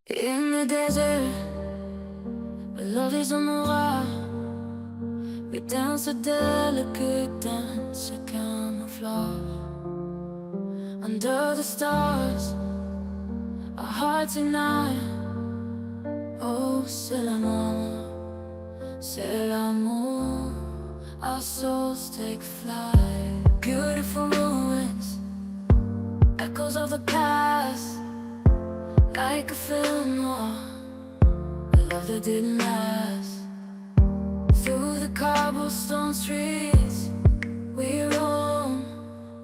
In the desert, where love is on the wire, we dance a delicate dance, a camouflage. Under the stars, our hearts ignite. Oh, c'est l'amour, c'est l'amour. Our souls take flight. Beautiful ruins, echoes of the past, like a film noir, a love that didn't last. Through the cobblestone streets we roam,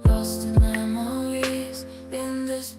lost in memories in this